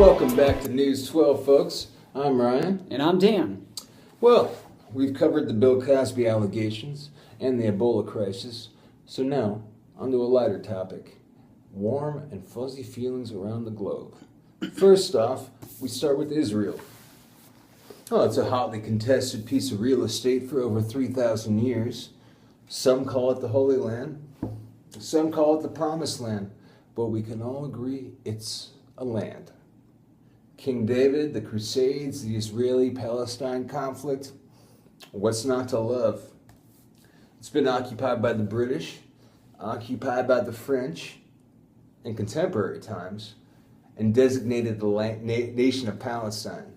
Welcome back to News 12, folks. I'm Ryan. And I'm Dan. Well, we've covered the Bill Cosby allegations and the Ebola crisis, so now onto a lighter topic: warm and fuzzy feelings around the globe. First off, we start with Israel. Oh, it's a hotly contested piece of real estate for over 3,000 years. Some call it the Holy Land, some call it the Promised Land, but we can all agree it's a land. King David, the Crusades, the Israeli-Palestine conflict, what's not to love? It's been occupied by the British, occupied by the French in contemporary times, and designated the nation of Palestine.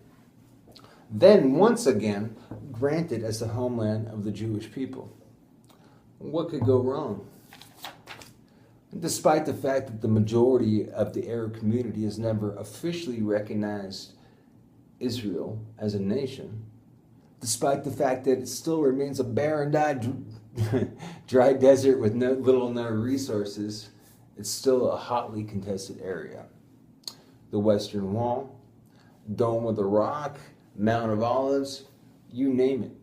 Then, once again, granted as the homeland of the Jewish people. What could go wrong? Despite the fact that the majority of the Arab community has never officially recognized Israel as a nation, despite the fact that it still remains a barren, dry desert with little or no resources, it's still a hotly contested area. The Western Wall, Dome of the Rock, Mount of Olives, you name it.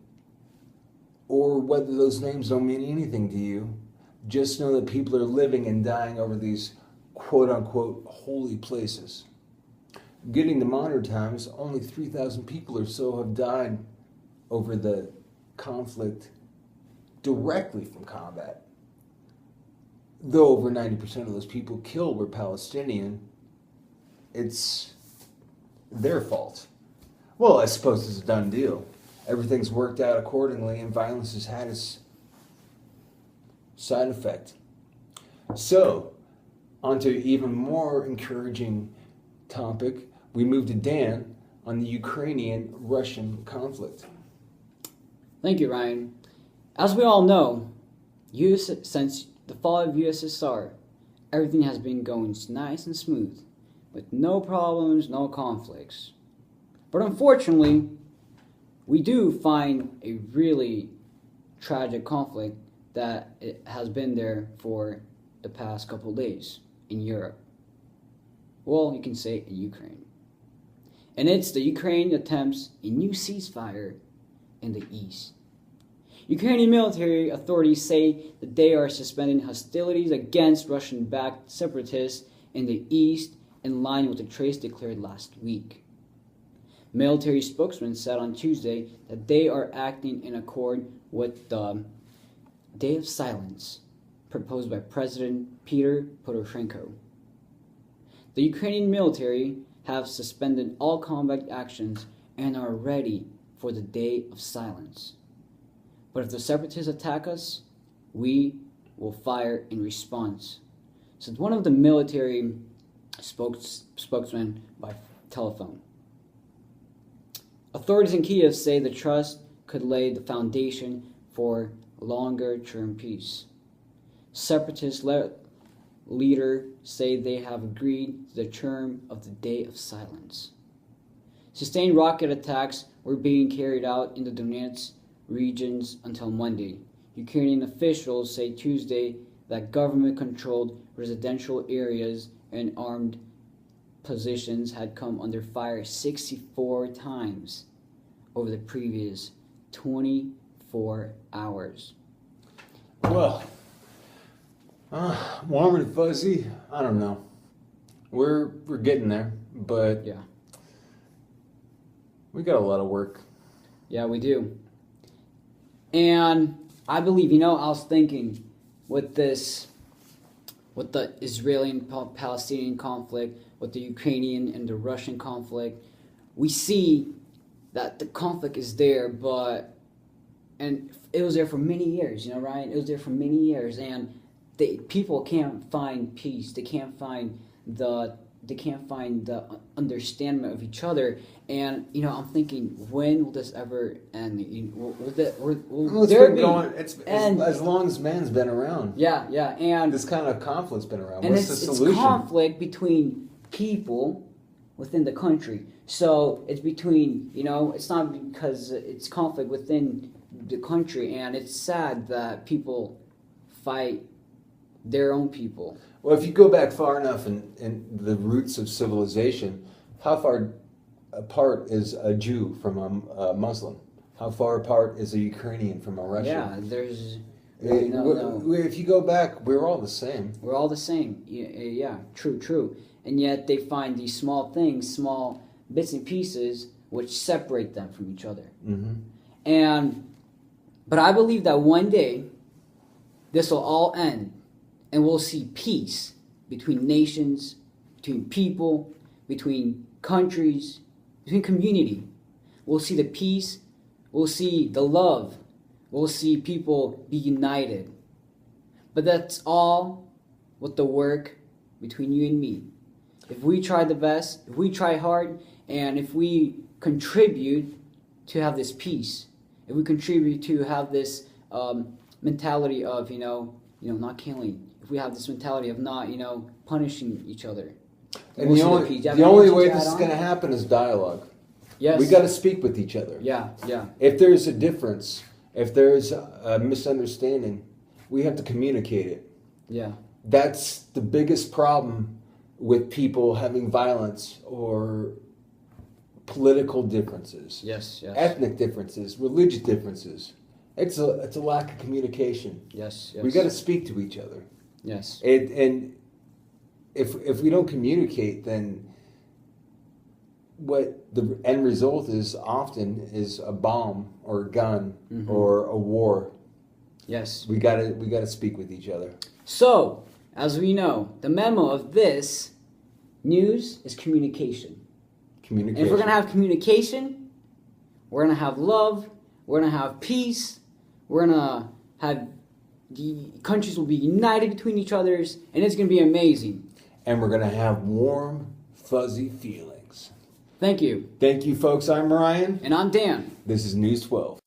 Or whether those names don't mean anything to you, just know that people are living and dying over these quote-unquote holy places. Getting to modern times, only 3,000 people or so have died over the conflict directly from combat. Though over 90% of those people killed were Palestinian, it's their fault. Well, I suppose it's a done deal. Everything's worked out accordingly, and violence has had its side effect. So, onto an even more encouraging topic, we move to Dan on the Ukrainian-Russian conflict. Thank you, Ryan. As we all know, since the fall of USSR, everything has been going nice and smooth, with no problems, no conflicts. But unfortunately, we do find a really tragic conflict that it has been there for the past couple of days in Europe. Well, you can say in Ukraine. And it's the Ukraine attempts a new ceasefire in the east. Ukrainian military authorities say that they are suspending hostilities against Russian-backed separatists in the east in line with the truce declared last week. Military spokesman said on Tuesday that they are acting in accord with the Day of Silence proposed by President Petro Poroshenko. The Ukrainian military have suspended all combat actions and are ready for the Day of Silence. But if the separatists attack us, we will fire in response, said one of the military spokesmen by telephone. Authorities in Kiev say the trust could lay the foundation for longer-term peace. Separatist leaders say they have agreed to the term of the Day of Silence. Sustained rocket attacks were being carried out in the Donetsk regions until Monday. Ukrainian officials say Tuesday that government-controlled residential areas and armed positions had come under fire 64 times over the previous 24 hours. Well, warm and fuzzy, I don't know. We're getting there, but yeah, we got a lot of work. Yeah, we do. And I believe, I was thinking with the Israeli and Palestinian conflict, with the Ukrainian and the Russian conflict, we see that the conflict is there, and it was there for many years, right? It was there for many years, and people can't find peace. They can't find the understanding of each other. And I'm thinking, when will this ever end? Will there be? It's as long as man's been around. Yeah, and this kind of conflict's been around. And What's the solution? It's conflict between people within the country. So it's between, it's not because it's conflict within the country, and it's sad that people fight their own people. Well, if you go back far enough in the roots of civilization, How far apart is a Jew from a Muslim? How far apart is a Ukrainian from a Russian? Yeah, there's If you go back, we're all the same. we're all the same. Yeah, true. And yet they find these small things, small bits and pieces, which separate them from each other. Mm-hmm. But I believe that one day this will all end, and we'll see peace between nations, between people, between countries, between community. We'll see the peace, we'll see the love, we'll see people be united. But that's all with the work between you and me. If we try the best, if we try hard, and if we contribute to have this peace, if we contribute to have this mentality of not killing, if we have this mentality of not punishing each other, And we'll the see only, peace. Do you have the only anything way to this add is on? going to happen is dialogue. Yes. We got to speak with each other. Yeah. If there's a difference, if there's a misunderstanding, we have to communicate it. Yeah. That's the biggest problem with people having violence or political differences, Yes. ethnic differences, religious differences. It's a lack of communication. Yes. We got to speak to each other. Yes. And if we don't communicate, then what the end result is often is a bomb or a gun or a war. Yes. We gotta speak with each other. So, as we know, the memo of this news is communication. Communication. If we're going to have communication, we're going to have love, we're going to have peace, we're going to have the countries will be united between each others, and it's going to be amazing. And we're gonna have warm, fuzzy feelings. Thank you. Thank you, folks. I'm Ryan. And I'm Dan. This is News 12.